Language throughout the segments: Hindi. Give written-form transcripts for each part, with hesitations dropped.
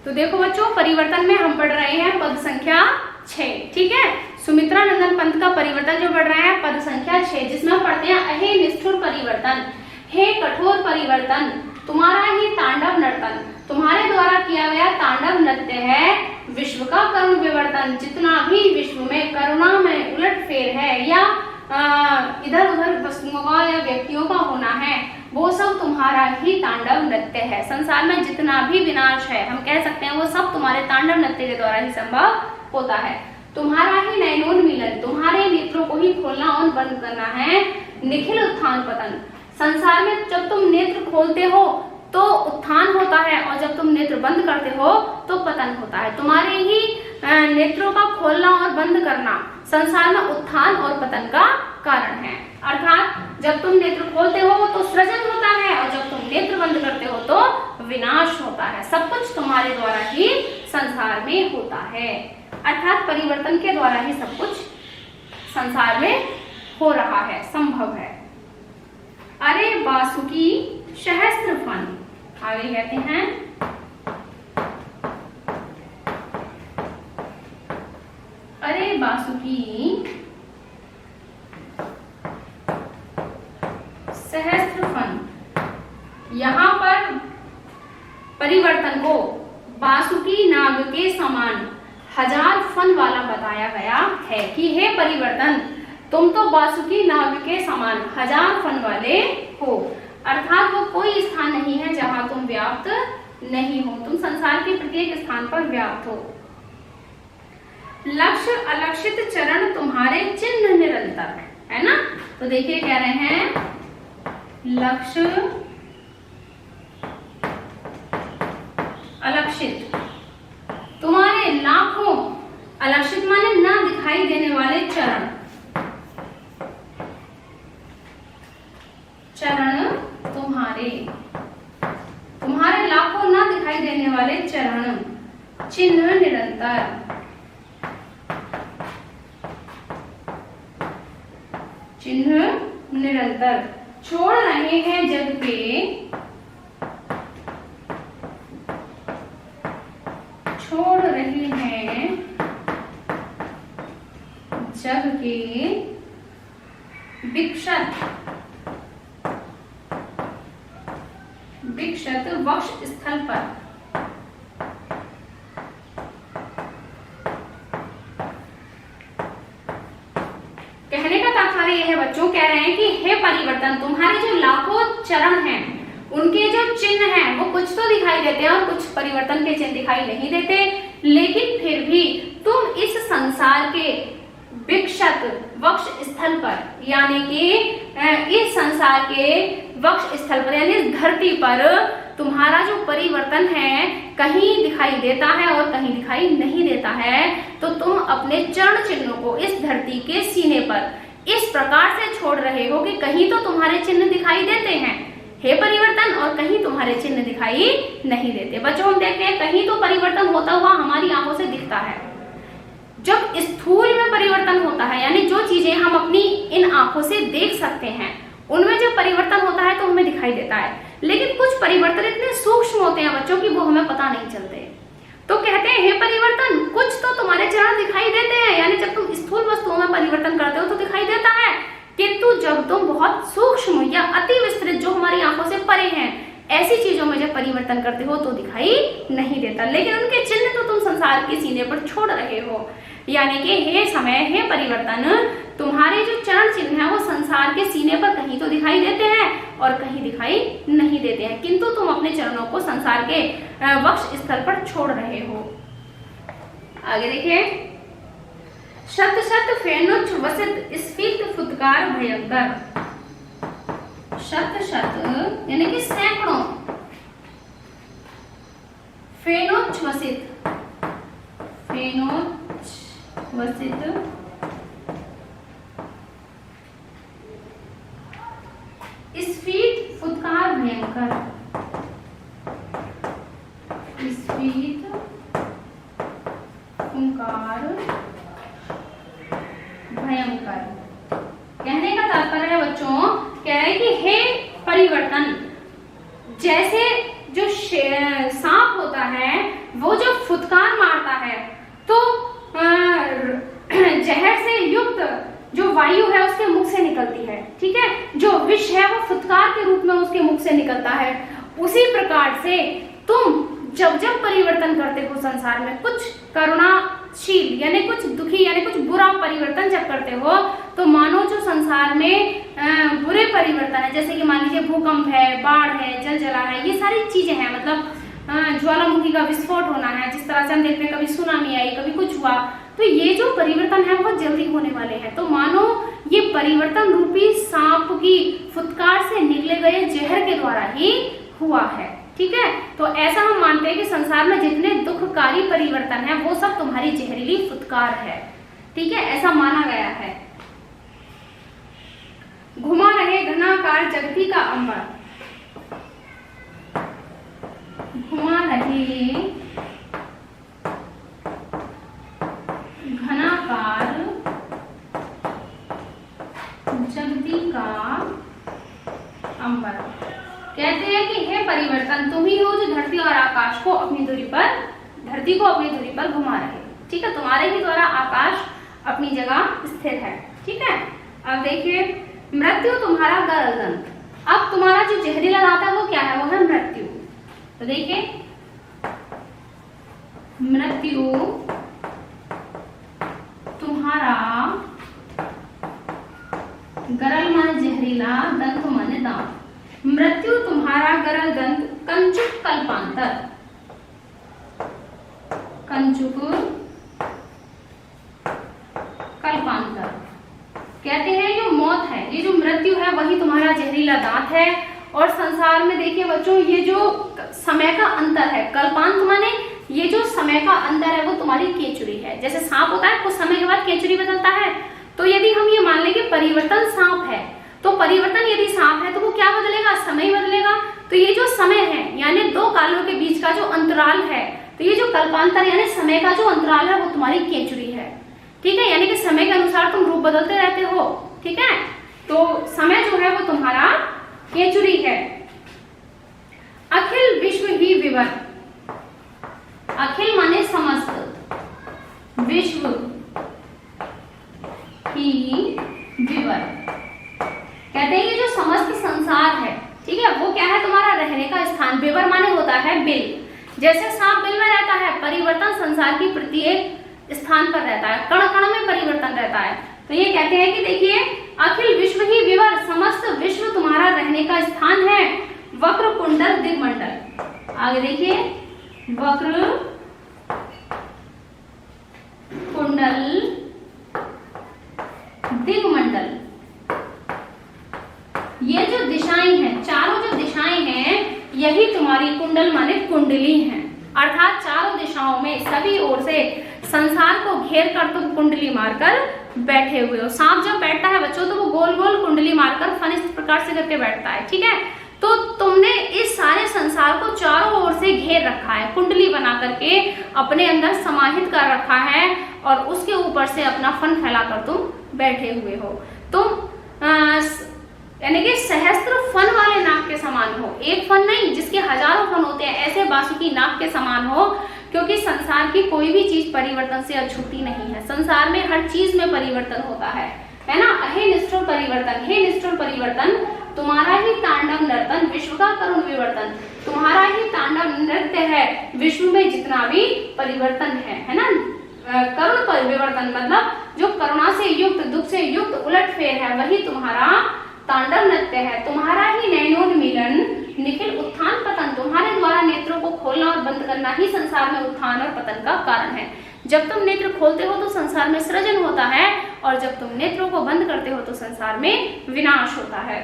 तो देखो बच्चों, परिवर्तन में हम पढ़ रहे हैं पद संख्या 6। ठीक है, सुमित्रा नंदन पंत का परिवर्तन जो पढ़ रहे हैं पद संख्या 6, जिसमें हम पढ़ते हैं अहे निष्ठुर परिवर्तन, हे कठोर परिवर्तन, तुम्हारा ही तांडव नर्तन। तुम्हारे द्वारा किया गया तांडव नृत्य है विश्व का करुण विवर्तन। जितना भी विश्व में करुणा में उलटफेर है या इधर उधर वस्तुओं का या व्यक्तियों का होना है, वो सब तुम्हारा ही तांडव नृत्य है। संसार में जितना भी विनाश है, हम कह सकते हैं वो सब तुम्हारे तांडव नृत्य के द्वारा ही संभव होता है। तुम्हारा ही नयनोन्मीलन, तुम्हारे नेत्रों को ही खोलना और बंद करना है निखिल उत्थान पतन। संसार में जब तुम नेत्र खोलते हो तो उत्थान होता है, और जब तुम नेत्र बंद करते हो तो पतन होता है। तुम्हारे ही नेत्रों का खोलना और बंद करना संसार में उत्थान और पतन का कारण है। अर्थात जब तुम नेत्र खोलते हो तो सृजन होता है, और जब तुम नेत्र बंद करते हो तो विनाश होता है। सब कुछ तुम्हारे द्वारा ही संसार में होता है, अर्थात परिवर्तन के द्वारा ही सब कुछ संसार में हो रहा है, संभव है। अरे बासुकी सहस्त्र फन, आगे कहते हैं अरे बासुकी सहस्त्र फन। यहाँ पर परिवर्तन को बासुकी नाग के समान हजार फन वाला बताया गया है कि हे परिवर्तन, तुम तो बासुकी नाग के समान हजार फन वाले हो। अर्थात वो कोई स्थान नहीं है जहां तुम व्याप्त नहीं हो, तुम संसार के प्रत्येक स्थान पर व्याप्त हो। लक्ष्य अलक्षित चरण तुम्हारे चिन्ह निरंतर, है ना। तो देखिए कह रहे हैं लक्ष्य अलक्षित, तुम्हारे लाखों, अलक्षित माने ना दिखाई देने वाले चरण, चरण तुम्हारे लाखों ना दिखाई देने वाले चरण, चिन्ह निरंतर, चिन्ह निरंतर छोड़ रहे हैं जग के, छोड़ रहे हैं जग के विक्षत वक्ष स्थल पर। कहने का तात्पर्य यह है बच्चों, कह रहे हैं कि हे परिवर्तन, तुम्हारे जो लाखों चरण हैं उनके जो चिन्ह हैं वो कुछ तो दिखाई देते हैं और कुछ परिवर्तन के चिन्ह दिखाई नहीं देते, लेकिन फिर भी तुम इस संसार के विक्षत वक्ष स्थल पर, यानी कि इस संसार के वक्ष स्थल पर यानी इस धरती पर तुम्हारा जो परिवर्तन है कहीं दिखाई देता है और कहीं दिखाई नहीं देता है। तो तुम अपने चरण चिन्हों को इस धरती के सीने पर इस प्रकार से छोड़ रहे हो कि कहीं तो तुम्हारे चिन्ह दिखाई देते हैं हे परिवर्तन, और कहीं तुम्हारे चिन्ह दिखाई नहीं देते। बच्चों हम देखते हैं कहीं तो परिवर्तन होता हुआ हमारी आंखों से दिखता है। जब स्थूल में परिवर्तन होता है, यानी जो चीजें हम अपनी इन आंखों से देख सकते हैं, उनमें जब परिवर्तन होता है तो हमें दिखाई देता है, लेकिन कुछ परिवर्तन इतने सूक्ष्म होते हैं बच्चों की वो हमें पता नहीं चलते। तो कहते हैं हे परिवर्तन, कुछ तो तुम्हारे चरण दिखाई देते हैं, यानी जब तुम स्थूल वस्तुओं में परिवर्तन करते हो तो दिखाई देता है, किंतु जब तुम बहुत सूक्ष्म या अति विस्तृत जो हमारी आंखों से परे हैं ऐसी चीजों में जब परिवर्तन करते हो तो दिखाई नहीं देता, लेकिन उनके चिन्ह तो तुम संसार के सीने पर छोड़ रहे हो। यानी कि हे समय, हे परिवर्तन, तुम्हारे जो चरण चिन्ह हैं वो संसार के सीने पर कहीं तो दिखाई देते हैं और कहीं दिखाई नहीं देते हैं, किंतु तुम अपने चरणों को संसार के वक्ष स्थल पर छोड़ रहे हो। आगे देखिए, शत शत फेनुच वसित स्फीत फुत्कार भयंकर। शत शत यानी कि सैकड़ों, फेनोच वसित, फेनोच वसित स्फीत फुत्कार भयंकर, स्फीत फुंकार भयंकर। कहने का तात्पर्य है बच्चों, कह रहे हैं कि हे परिवर्तन, जैसे जो सांप होता है वो उसी प्रकार से तुम जब जब परिवर्तन करते हो संसार में, कुछ करुणाशील यानी कुछ दुखी यानी कुछ बुरा परिवर्तन जब करते हो, तो मानो जो संसार में बुरे परिवर्तन है, जैसे कि मान लीजिए भूकंप है, बाढ़ है, जलजला है, ये सारी चीजें हैं, मतलब ज्वालामुखी का विस्फोट होना है, जिस तरह से हम देखते हैं कभी सुनामी आई, कभी कुछ हुआ, तो ये जो परिवर्तन है बहुत जल्दी होने वाले हैं। तो मानो ये परिवर्तन रूपी सांप की फुटकार से निकले गए जहर के द्वारा ही हुआ है। ठीक है, तो ऐसा हम मानते हैं कि संसार में जितने दुखकारी परिवर्तन है वो सब तुम्हारी जहरीली फुटकार है। ठीक है, ऐसा माना गया है। घुमा रहे घनाकार जगती का अंबर, घुमा रहे घनाकार जगती का अंबर। कहते हैं कि हे परिवर्तन, तुम ही हो जो धरती और आकाश को अपनी दूरी पर, धरती को अपनी दूरी पर घुमा रहे। ठीक है, तुम्हारे ही द्वारा आकाश अपनी जगह स्थिर है। ठीक है, अब देखिए, मृत्यु तुम्हारा गरल दंत। अब तुम्हारा जो जहरीला दांत है वो क्या है? वो है मृत्यु। तो देखिए, मृत्यु तुम्हारा गरल माने जहरीला, दंत माने दांत। मृत्यु तुम्हारा गरल दंत कंचुक कल्पांतर, कंचुक कल्पांतर। कहते हैं जो मौत है, ये जो मृत्यु है वही तुम्हारा जहरीला दांत है। और संसार में देखिए बच्चों, ये जो समय का अंतर है, कल्पांत माने ये जो समय का अंतर है वो तुम्हारी केचुरी है। जैसे सांप होता है, कुछ समय के बाद केचुरी बदलता है, तो यदि हम ये मान लें कि परिवर्तन सांप है, तो परिवर्तन यदि सांप है तो वो क्या बदलेगा? समय बदलेगा। तो ये जो समय है यानी दो कालों के बीच का जो अंतराल है, तो ये जो कल्पांतर यानी समय का जो अंतराल है वो तुम्हारी केचुरी है। ठीक है, यानी कि समय के अनुसार तुम रूप बदलते रहते हो। ठीक है, तो समय जो है वो तुम्हारा केचुरी है। अखिल विश्व ही विवर, अखिल माने समस्त, विश्व ही विवर। कहते हैं कि जो समस्त संसार है, ठीक है, वो क्या है? तुम्हारा रहने का स्थान। विवर माने होता है बिल। जैसे सांप बिल में रहता है, परिवर्तन संसार की प्रत्येक स्थान पर रहता है, कण कण में परिवर्तन रहता है। तो ये कहते हैं कि देखिए, अखिल विश्व ही विवर, समस्त विश्व तुम्हारा रहने का स्थान है। वक्र कुंडल दिग्मंडल, आगे देखिए, वक्र कुंडल दिग्मंडल। ये जो दिशाएं हैं, चारों जो दिशाएं हैं, यही तुम्हारी कुंडल माने कुंडली हैं। अर्थात चारों दिशाओं में सभी ओर से संसार को घेर कर तुम कुंडली मारकर बैठे हुए हो। सांप जब बैठता है बच्चों तो वो गोल गोल कुंडली मारकर फन इस प्रकार से करके बैठता है। ठीक है, तो तुमने इस सारे संसार को चारों ओर से घेर रखा है, कुंडली बना करके अपने अंदर समाहित कर रखा है, और उसके ऊपर से अपना फन फैलाकर तुम बैठे हुए हो। तुम यानी कि सहस्त्र फन वाले नाग के समान हो, एक फन नहीं जिसके हजारों फन होते हैं, ऐसे बासुकी नाग के समान हो। क्योंकि संसार की कोई भी चीज परिवर्तन से अछूती नहीं है, संसार में हर चीज में परिवर्तन होता है ना। हे निष्ठुर परिवर्तन, हे निष्ठुर परिवर्तन, तुम्हारा ही तांडव नर्तन विश्व का करुण विवर्तन। तुम्हारा ही तांडव नृत्य है विश्व में जितना भी परिवर्तन है ना। करुण परिवर्तन मतलब जो करुणा से युक्त, दुख से युक्त उलटफेर है, वही तुम्हारा तांडव नृत्य है। तुम्हारा ही नयनोन्मीलन निखिल उत्थान पतन, तुम्हारे द्वारा नेत्रों को खोलना और बंद करना ही संसार में उत्थान और पतन का कारण है। जब तुम नेत्र खोलते हो तो संसार में सृजन होता है, और जब तुम नेत्रों को बंद करते हो तो संसार में विनाश होता है।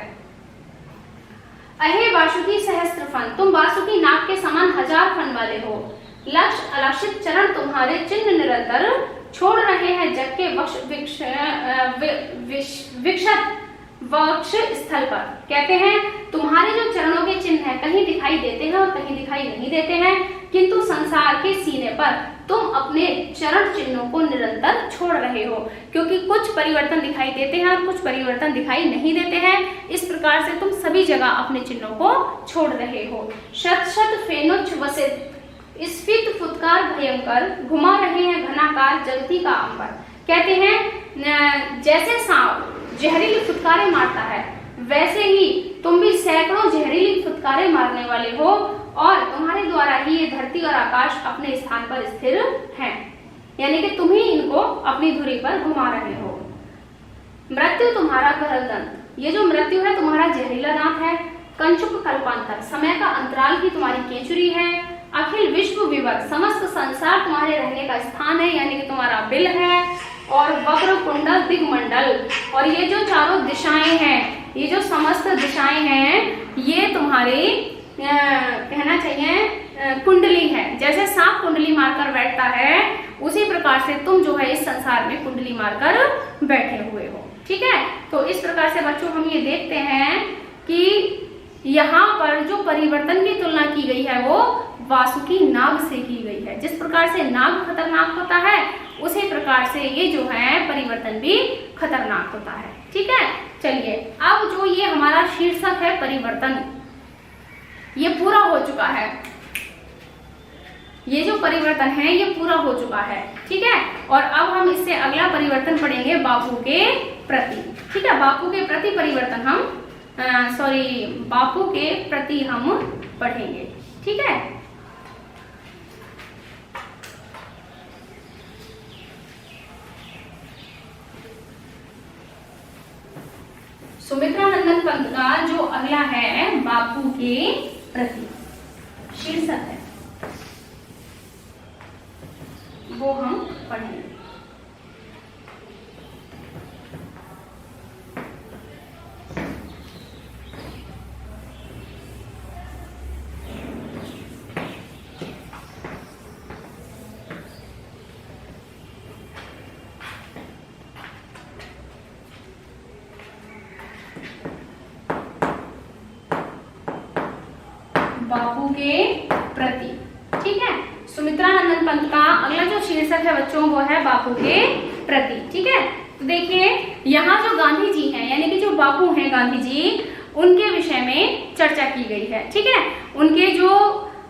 अहे बासुकी सहस्त्र फन, तुम बासुकी नाग के समान हजार फन वाले हो। लक्ष्य अलक्षित चरण तुम्हारे चिन्ह निरंतर छोड़ रहे हैं जग के विक्षत वक्ष स्थल पर। कहते हैं तुम्हारे जो चरणों के चिन्ह हैं कहीं दिखाई देते हैं और कहीं दिखाई नहीं देते हैं, किंतु संसार के सीने पर तुम अपने चरण चिन्हों को निरंतर छोड़ रहे हो, क्योंकि कुछ परिवर्तन दिखाई देते हैं और कुछ परिवर्तन दिखाई नहीं देते हैं। इस प्रकार से तुम सभी जगह अपने चिन्हों को छोड़ रहे हो। शत शत फेनुच्छ वसित स्फीत फुत्कार भयंकर, घुमा रहे हैं घनाकार जगती का अंबर। कहते हैं जैसे सांप जहरीली फुटकारें मारता है, वैसे ही तुम भी सैकड़ों जहरीली फुटकारे मारने वाले हो और तुम्हारे द्वारा ही ये धरती और आकाश अपने स्थान पर स्थिर हैं। यानी कि तुम ही इनको अपनी धुरी पर घुमा रहे हो। मृत्यु तुम्हारा गहल दंत, ये जो मृत्यु है तुम्हारा जहरीला दांत है। कंचुक कल्पांतर, समय का अंतराल ही तुम्हारी केंचुरी है। अखिल विश्व विवर, समस्त संसार तुम्हारे रहने का स्थान है, यानी कि तुम्हारा बिल है। और वक्र कुंडल दिग्मंडल, और ये जो चारों दिशाएं हैं, ये जो समस्त दिशाएं हैं, ये तुम्हारी कहना चाहिए कुंडली है। जैसे सांप कुंडली मारकर बैठता है, उसी प्रकार से तुम जो है इस संसार में कुंडली मारकर बैठे हुए हो। ठीक है, तो इस प्रकार से बच्चों हम ये देखते हैं कि यहाँ पर जो परिवर्तन की तुलना की गई है वो वासुकी नाग से की गई है। जिस प्रकार से नाग खतरनाक होता है, उसी प्रकार से ये जो है परिवर्तन भी खतरनाक होता है। ठीक है, चलिए अब जो ये हमारा शीर्षक है परिवर्तन, ये पूरा हो चुका है। ये जो परिवर्तन है ये पूरा हो चुका है। ठीक है, और अब हम इससे अगला परिवर्तन पढ़ेंगे बापू के प्रति। ठीक है, बापू के प्रति परिवर्तन हम बापू के प्रति हम पढ़ेंगे। ठीक है, सुमित्रा नंदन पंत का जो अगला है बापू के प्रति शीर्षक है, वो हम पढ़ेंगे। बापू के प्रति। ठीक है, सुमित्रा नंदन पंत का अगला जो शीर्षक है बच्चों वो है बापू के प्रति। ठीक है, तो देखिए यहाँ जो गांधी जी हैं, यानी कि जो बापू हैं गांधी जी, उनके विषय में चर्चा की गई है। ठीक है, उनके जो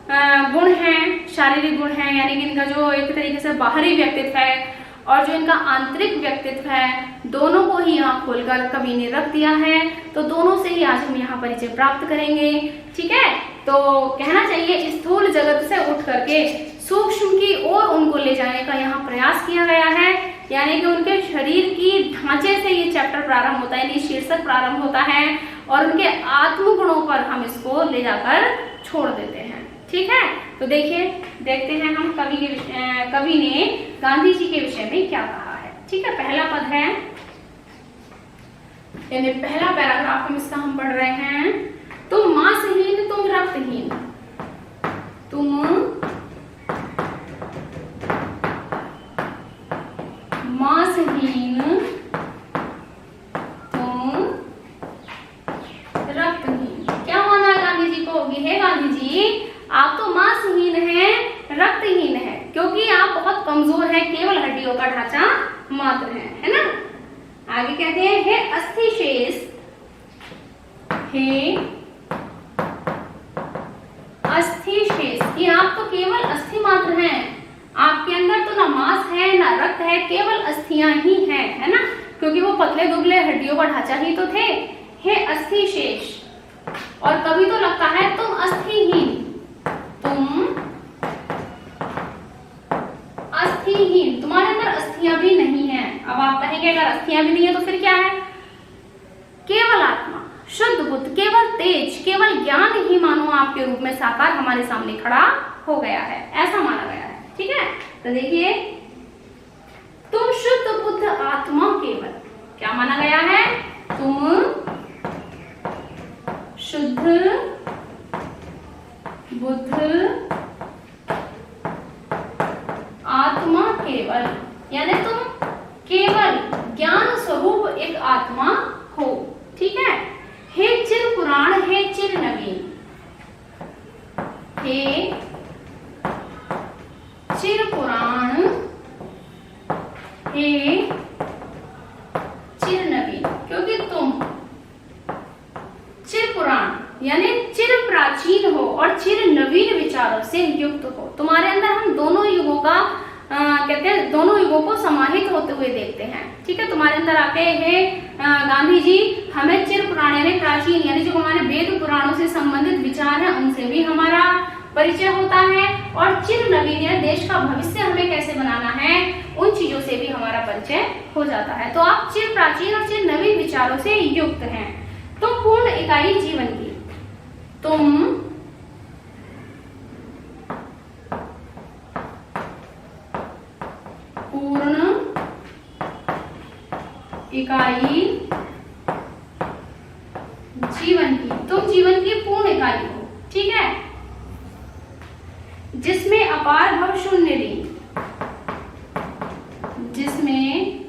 गुण हैं, शारीरिक गुण हैं, यानी कि इनका जो एक तरीके से बाहरी व्यक्तित्व है और जो इनका आंतरिक व्यक्तित्व है, दोनों को ही यहाँ खोलकर कवि ने रख दिया है। तो दोनों से ही आज हम यहाँ परिचय प्राप्त करेंगे। ठीक है, तो कहना चाहिए स्थूल जगत से उठ करके सूक्ष्म की ओर उनको ले जाने का यहाँ प्रयास किया गया है। यानी कि उनके शरीर की ढांचे से ये चैप्टर प्रारंभ होता है, यानी शीर्षक प्रारंभ होता है और उनके आत्मगुणों पर हम इसको ले जाकर छोड़ देते हैं। ठीक है, तो देखिए देखते हैं हम कवि ने गांधी जी के विषय में क्या कहा है। ठीक है, पहला पद है, यानी पहला पैराग्राफ हम इसका हम पढ़ रहे हैं। तुम मांसहीन, तुम रक्तहीन, तुम मांसहीन, तुम रक्तहीन। क्या माना है गांधी जी को? हे गांधी जी, आप तो मांसहीन हैं, रक्तहीन हैं, क्योंकि आप बहुत कमजोर हैं, केवल हड्डियों का ढांचा मात्र है ना। आगे कहते हैं, हे अस्थि शेष, हे अस्थि शेष, कि आप तो केवल अस्थि मात्र हैं, आपके अंदर तो ना मांस है ना रक्त है, केवल अस्थियां ही हैं, है ना, क्योंकि वो पतले दुबले हड्डियों का ढांचा ही तो थे। हे अस्थि शेष, और कभी तो लगता है तुम अस्थिहीन, तुम अस्थिहीन, तुम्हारे अंदर अस्थियां भी नहीं है। अब आप कहेंगे अगर अस्थियां भी नहीं है तो फिर क्या है? केवल आत्मा, शुद्ध बुद्ध, केवल तेज, केवल ज्ञान ही मानो आपके रूप में साकार हमारे सामने खड़ा हो गया है, ऐसा माना गया है। ठीक है, तो देखिए, तुम शुद्ध बुद्ध आत्मा केवल, क्या माना गया है? तुम शुद्ध बुद्ध आत्मा केवल, यानी तुम केवल ज्ञान स्वरूप एक आत्मा हो। ठीक है, हे चिर पुराण, हे चिर नवीन, हे चिर पुराण, हे चिर नवीन, क्योंकि तुम चिर पुराण यानी चिर प्राचीन हो और चिर नवीन विचारों से युक्त हो। तुम्हारे अंदर हम दोनों युगों का कहते हैं दोनों युगों को समाहित होते हुए देखते हैं। ठीक है, तुम्हारे अंदर आके हे गांधी जी, हमें चिर पुराने यानी प्राचीन यानी जो हमारे वेद पुराणों से संबंधित विचार हैं उनसे भी हमारा परिचय होता है, और चिर नवीन या देश का भविष्य हमें कैसे बनाना है उन चीजों से भी हमारा परिचय हो जाता है। तो आप चिर प्राचीन और चिर नवीन विचारों से युक्त हैं। तुम पूर्ण इकाई जीवन की, तुम पूर्ण इकाई जीवन की, तुम जीवन की पूर्ण इकाई हो। ठीक है, जिसमें अपार भव शून्य लीन, जिसमें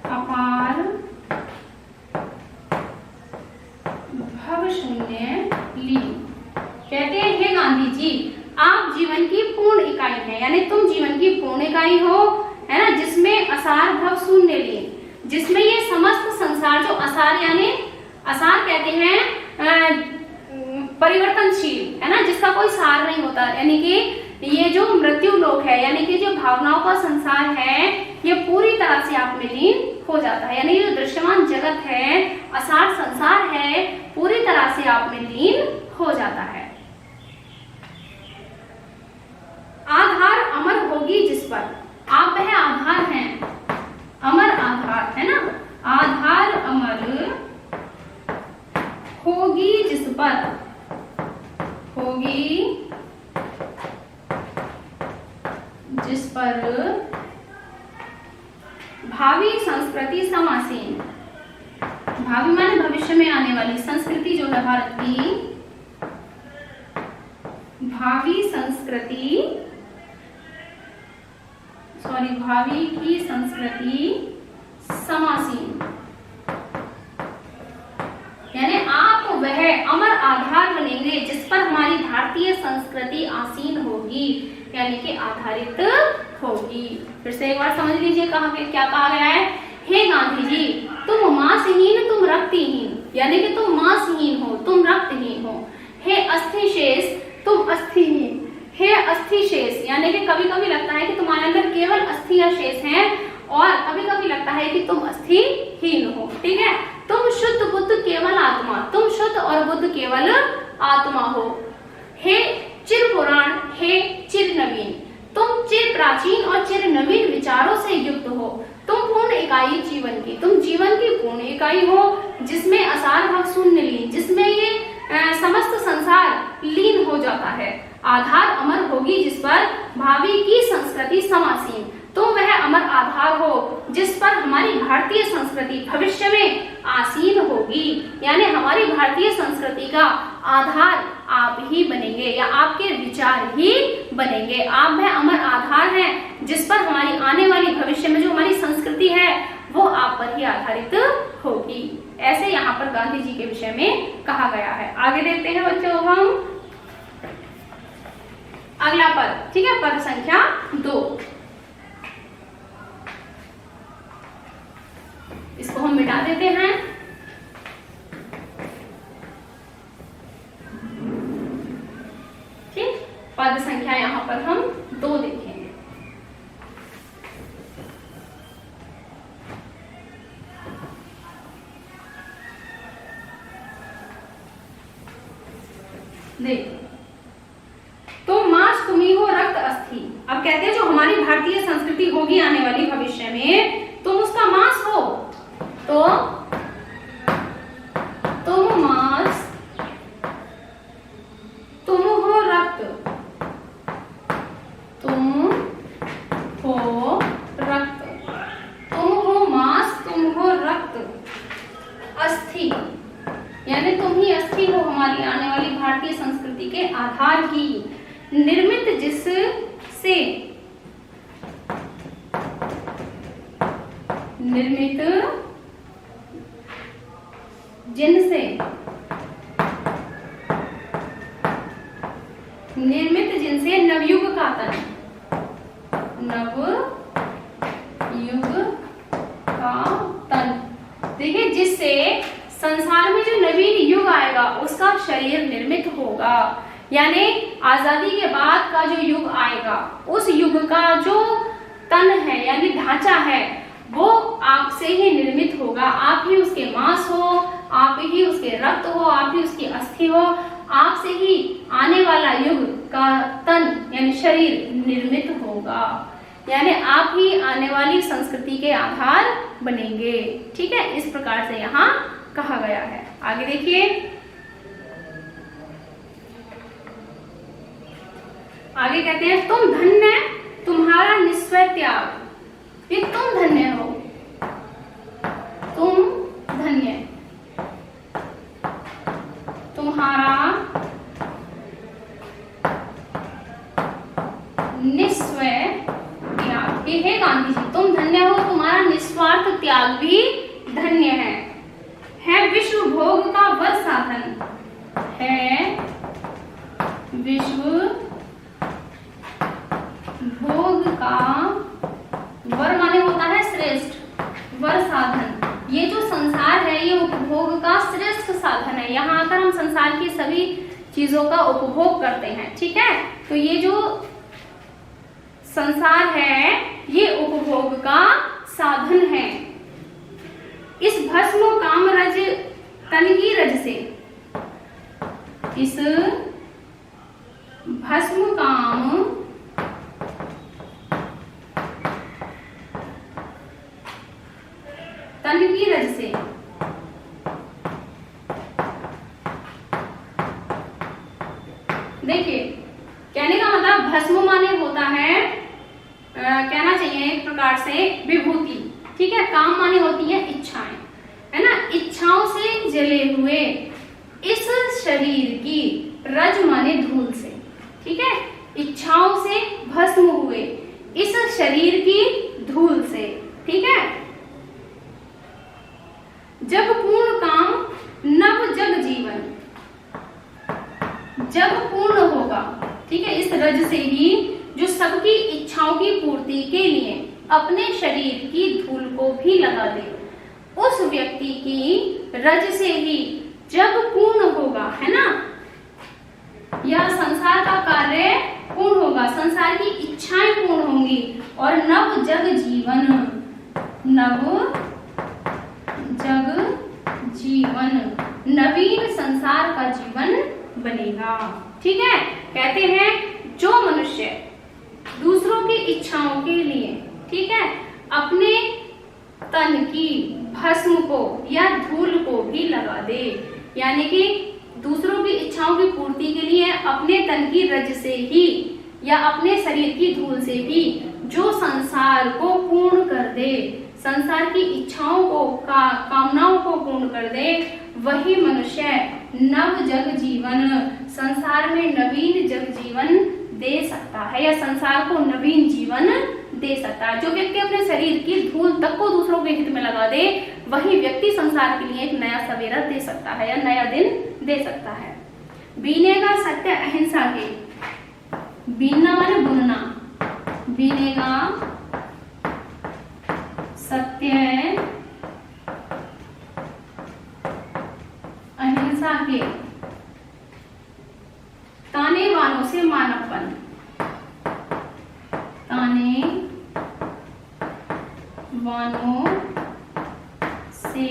अपार भव शून्य लीन। कहते हैं हे गांधी जी, आप जीवन की पूर्ण इकाई हैं, यानी तुम जीवन की पूर्ण इकाई हो, है ना, जिसमें असार भव शून्य लीन, जिसमें ये समस्त संसार, जो असार यानी असार कहते हैं परिवर्तनशील, है ना, जिसका कोई सार नहीं होता, यानी कि ये जो मृत्यु लोक है, यानी कि जो भावनाओं का संसार है, ये पूरी तरह से आप में लीन हो जाता है, यानी जो दृश्यमान जगत है, असार संसार है, पूरी तरह से आप में लीन हो जाता है। आधार अमर होगी जिस पर, आप वह आधार हैं, अमर आधार, है ना, आधार अमर होगी जिस पर, होगी जिस पर भावी संस्कृति समासीन, भावी माने भविष्य में आने वाली, संस्कृति जो है भारत की, भावी संस्कृति, भावी की संस्कृति समासीन, यानी आप वह अमर आधार बनेंगे जिस पर हमारी भारतीय संस्कृति आसीन होगी, यानी कि आधारित होगी। फिर से एक बार समझ लीजिए क्या कहा गया है। हे गांधी जी, तुम मांसहीन, तुम रक्तहीन, यानी कि तुम मांसहीन हो, तुम रक्तहीन हो। हे अस्थिशेष, तुम अस्थिहीन। हे अस्थिशेष, यानी कि कभी कभी लगता है कि तुम्हारे अंदर केवल अस्थियां शेष हैं, और कभी कभी लगता है कि तुम अस्थिहीन हो। ठीक है, तुम शुद्ध बुद्ध केवल आत्मा, तुम शुद्ध और बुद्ध केवल आत्मा हो। हे चिर पुराण, हे चिर नवीन, तुम चिर प्राचीन और चिर नवीन विचारों से युक्त हो। तुम पूर्ण इकाई जीवन की, तुम जीवन की पूर्ण इकाई हो, जिसमें असार भव शून्य लीन, जिसमें ये समस्त संसार लीन हो जाता है। आधार अमर होगी जिस पर भावी की संस्कृति समासीन, तुम वह अमर आधार हो जिस पर हमारी भारतीय संस्कृति भविष्य में आसीन होगी, यानी हमारी भारतीय संस्कृति का आधार आप ही बनेंगे, या आपके विचार ही बनेंगे। आप वह अमर आधार हैं जिस पर हमारी आने वाली भविष्य में जो हमारी संस्कृति है वो आप पर ही आधारित होगी। ऐसे यहाँ पर गांधी जी के विषय में कहा गया है। आगे देखते हैं बच्चों हम अगला पद। ठीक है, पद संख्या 2, इसको हम मिटा देते हैं। ठीक, पद संख्या यहाँ पर हम 2 देखेंगे। देख, तो मांस तुम्ही हो, रक्त अस्थि। अब कहते हैं जो हमारी भारतीय संस्कृति होगी आने वाली भविष्य में, तुम उसका मांस हो, तो तुम मांस, तुम हो रक्त, तुम हो रक्त, तुम हो मांस, तुम हो रक्त, अस्थि, यानी तुम ही अस्थि हो हमारी आने वाली भारतीय संस्कृति के आधार की, निर्मित जिससे, निर्मित जिनसे, निर्मित जिनसे नवयुग का तन, नवयुग का तन। देखिए, जिससे संसार में जो नवीन युग आएगा उसका शरीर निर्मित होगा, यानी आजादी के बाद का जो युग आएगा, उस युग का जो तन है यानी ढांचा है, वो आपसे ही निर्मित होगा। आप ही उसके मांस हो, आप ही उसके रक्त हो, आप ही उसकी अस्थि हो, आपसे ही आने वाला युग का तन यानी शरीर निर्मित होगा। यानी आप ही आने वाली संस्कृति के आधार बनेंगे। ठीक है, इस प्रकार से यहाँ कहा गया है। आगे देखिए, आगे कहते हैं तुम धन्य तुम्हारा निस्वय त्याग। ये तुम धन्य हो, तुम धन्य, तुम्हारा निस्वय त्याग। हे गांधी जी, तुम धन्य हो, तुम्हारा निस्वार्थ त्याग भी धन्य है विश्व भोग का वर साधन, है विश्व भोग का वर माने होता है श्रेष्ठ, वर साधन। ये जो संसार है ये उपभोग का श्रेष्ठ साधन है। यहाँ आकर हम संसार की सभी चीजों का उपभोग करते हैं। ठीक है, तो ये जो संसार है ये उपभोग का साधन है। इस भस्म काम रज तन की रज से, इस भस्म काम तन की रज से, देखिए कहने का मतलब भस्म माने होता है कहना चाहिए एक प्रकार से विभूति। ठीक है, काम माने होती है इच्छाएं, है ना। इच्छाओं से जले हुए इस शरीर की, रज माने धूल से, ठीक है, इच्छाओं से भस्म हुए इस शरीर की धूल से। ठीक है, जब पूर्ण काम नव जग जीवन, जब पूर्ण होगा, ठीक है, इस रज से ही जो सबकी इच्छाओं की पूर्ति के लिए अपने शरीर की धूल को भी लगा दे, उस व्यक्ति की रज से ही जब पूर्ण होगा, है ना, यह संसार का कार्य पूर्ण होगा, संसार की इच्छाएं पूर्ण होंगी और नव जग जीवन, नव जग जीवन, नवीन संसार का जीवन बनेगा। ठीक है, कहते हैं जो मनुष्य दूसरों की इच्छाओं के लिए, ठीक है, अपने तन की भस्म को या धूल को भी लगा दे, यानी कि दूसरों की इच्छाओं की पूर्ति के लिए अपने तन की रज से ही या अपने शरीर की धूल से ही जो संसार को पूर्ण कर दे, संसार की इच्छाओं को कामनाओं को पूर्ण कर दे, वही मनुष्य नव जग जीवन, संसार में नवीन जग जीवन दे सकता है या संसार को नवीन जीवन दे सकता है। जो व्यक्ति अपने शरीर की धूल तक को दूसरों के हित में लगा दे, वही व्यक्ति संसार के लिए एक नया सवेरा दे सकता है या नया दिन दे सकता है। बीनेगा सत्य अहिंसा के, बीनना माने बुनना, बीनेगा सत्य अहिंसा के, ताने वालों से मानवपन, ताने वालों से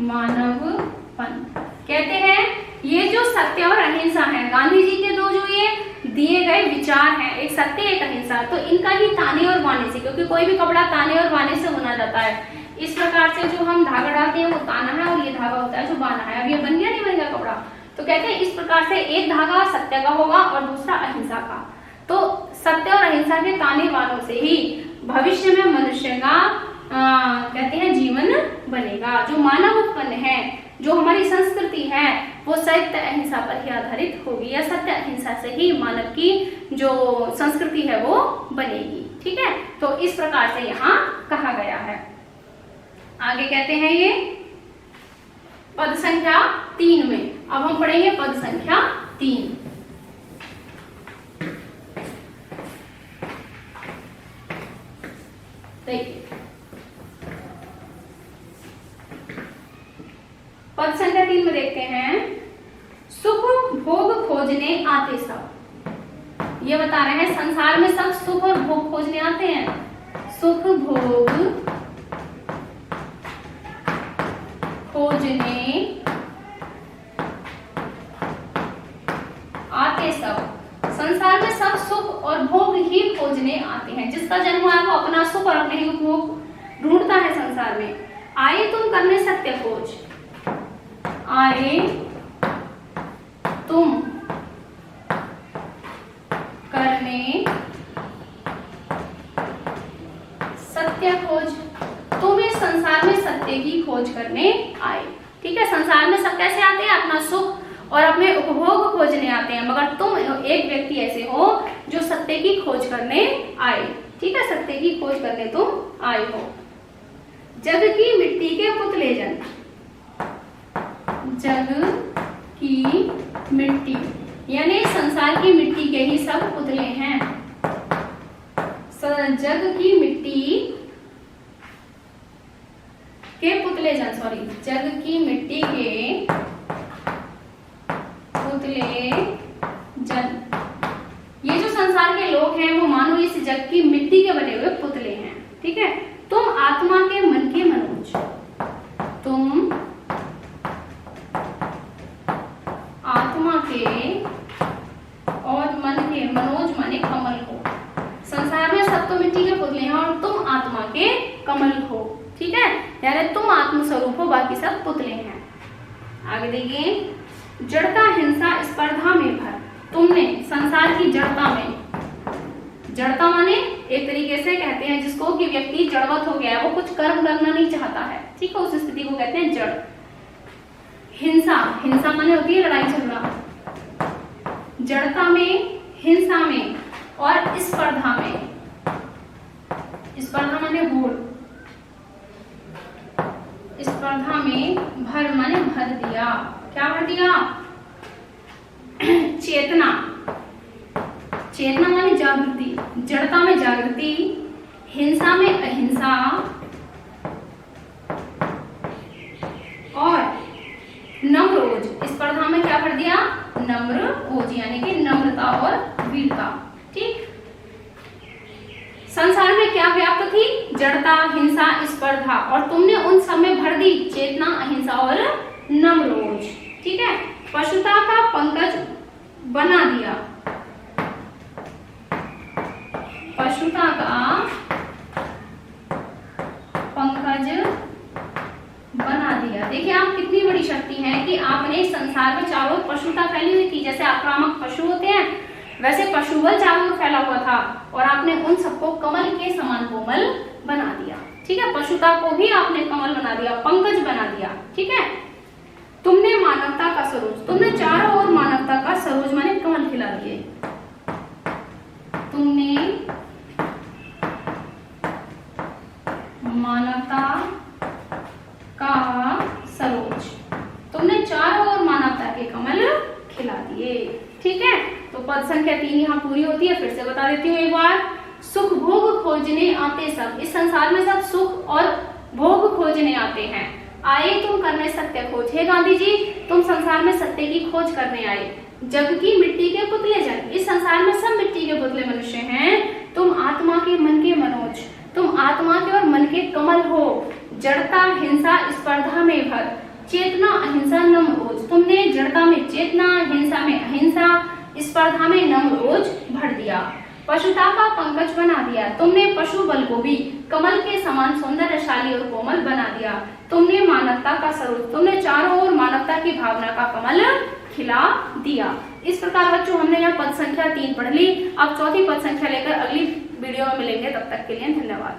मानवपन। कहते हैं ये जो सत्य और अहिंसा है, गांधी जी के दो जो ये दिए गए विचार हैं, एक सत्य एक अहिंसा, तो इनका ही ताने और बाने से, क्योंकि कोई भी कपड़ा ताने और बाने से बुना जाता है। इस प्रकार से जो हम धागा डालते हैं वो ताना है और ये धागा होता है जो बाना है। अब ये बन गया नहीं बन गया कपड़ा, तो कहते हैं इस प्रकार से एक धागा सत्य का होगा और दूसरा अहिंसा का। तो सत्य और अहिंसा के ताने वालों से ही भविष्य में मनुष्य का कहते हैं जीवन बनेगा। जो मानव उत्पन्न है, जो हमारी संस्कृति है, वो सत्य अहिंसा पर ही आधारित होगी या सत्य अहिंसा से ही मानव की जो संस्कृति है वो बनेगी। ठीक है, तो इस प्रकार से यहाँ कहा गया है। आगे कहते हैं ये पद संख्या 3 में, अब हम पढ़ेंगे पद संख्या 3। देखिए पद संख्या 3 में देखते हैं, सुख भोग खोजने आते सब। ये बता रहे हैं संसार में सब सुख और भोग खोजने आते हैं। सुख भोग खोजने आते सब। संसार में सब सुख और भोग ही खोजने आते हैं। जिसका जन्म हुआ है वो अपना सुख और अपने ही भोग ढूंढता है संसार में। आए तुम करने सत्य खोज। आए तुम करने सत्य खोज। तुम इस संसार में सत्य की खोज करने आए। ठीक है, संसार में सब कैसे आते हैं? अपना सुख और अपने उपभोग खोजने आते हैं, मगर तुम एक व्यक्ति ऐसे हो जो सत्य की खोज करने आए। ठीक है, सत्य की खोज करने तुम आए हो। जग की मिट्टी के पुतले जन। जग की मिट्टी यानी संसार की मिट्टी के ही सब पुतले हैं। जग की मिट्टी के पुतले जन, सॉरी, जग की मिट्टी के पुतले जन। ये जो संसार के लोग हैं वो मानो इस जग की मिट्टी के बने हुए पुतले हैं। ठीक है, तुम आत्मा के मन के मनोज। तुम आत्मा के और मन के, मनोज माने कमल हो। संसार में सब तो मिट्टी के पुतले हैं और तुम आत्मा के कमल हो। ठीक है, यानी तुम आत्म स्वरूप हो, बाकी सब पुतले हैं। आगे देखिए, जड़ता हिंसा स्पर्धा में भर। तुमने संसार की जड़ता में, जड़ता माने एक तरीके से कहते हैं जिसको कि व्यक्ति जड़वत हो गया है, वो कुछ कर्म करना नहीं चाहता है। ठीक है, उस स्थिति को कहते हैं जड़। हिंसा, हिंसा माने होती है लड़ाई झगड़ा। जड़ता में, हिंसा में और स्पर्धा में। स्पर्धा माने होड़, स्पर्धा में भर माने भर दिया। क्या भर दिया? चेतना, चेतना माने जागृति। जड़ता में जागृति, हिंसा में अहिंसा और नम्रोज। स्पर्धा में क्या भर दिया? नम्र ओज यानी कि नम्रता और वीरता। ठीक, संसार में क्या व्याप्त थी? जड़ता, हिंसा, स्पर्धा, और तुमने उन सब में भर दी चेतना, अहिंसा और नम्रोज। ठीक है, पशुता का पंकज बना दिया। पशुता का पंकज बना दिया। देखिए आप कितनी बड़ी शक्ति है कि आपने संसार में चारों पशुता फैली हुई थी। जैसे आक्रामक पशु होते हैं वैसे पशुबल चारों ओर फैला हुआ था और आपने उन सबको कमल के समान कोमल बना दिया। ठीक है, पशुता को भी आपने कमल बना दिया, पंकज बना दिया। ठीक है, तुमने मानवता का सरोज, तुमने चारों ओर मानवता का सरोज माने कमल खिला दिए। तुमने मानवता का सरोज, तुमने चारों ओर मानवता के कमल खिला दिए। ठीक है, तो पद संख्या 3 यहाँ पूरी होती है। फिर से बता देती हूँ एक बार। सुख भोग खोजने आते सब। इस संसार में सब सुख और भोग खोजने आते हैं। आए तुम करने सत्य खोज। हे गांधी जी, तुम संसार में सत्य की खोज करने आए। जग की मिट्टी के पुतले जन। इस संसार में सब मिट्टी के पुतले मनुष्य हैं। तुम आत्मा के मन के मनोज, तुम आत्मा के और मन के कमल हो। जड़ता, हिंसा, स्पर्धा में भर, चेतना, अहिंसा, नम्रोज। तुमने जड़ता में चेतना, हिंसा में अहिंसा, स्पर्धा में नम्रोज भर दिया। पशुता का पंकज बना दिया। तुमने पशु बल को भी कमल के समान सौंदर्यशाली और कोमल बना दिया। तुमने मानवता का सरोज, तुमने चारों ओर मानवता की भावना का कमल खिला दिया। इस प्रकार बच्चों हमने यहाँ पद संख्या 3 पढ़ ली। अब चौथी पद संख्या लेकर अगली वीडियो में मिलेंगे। तब तक के लिए धन्यवाद।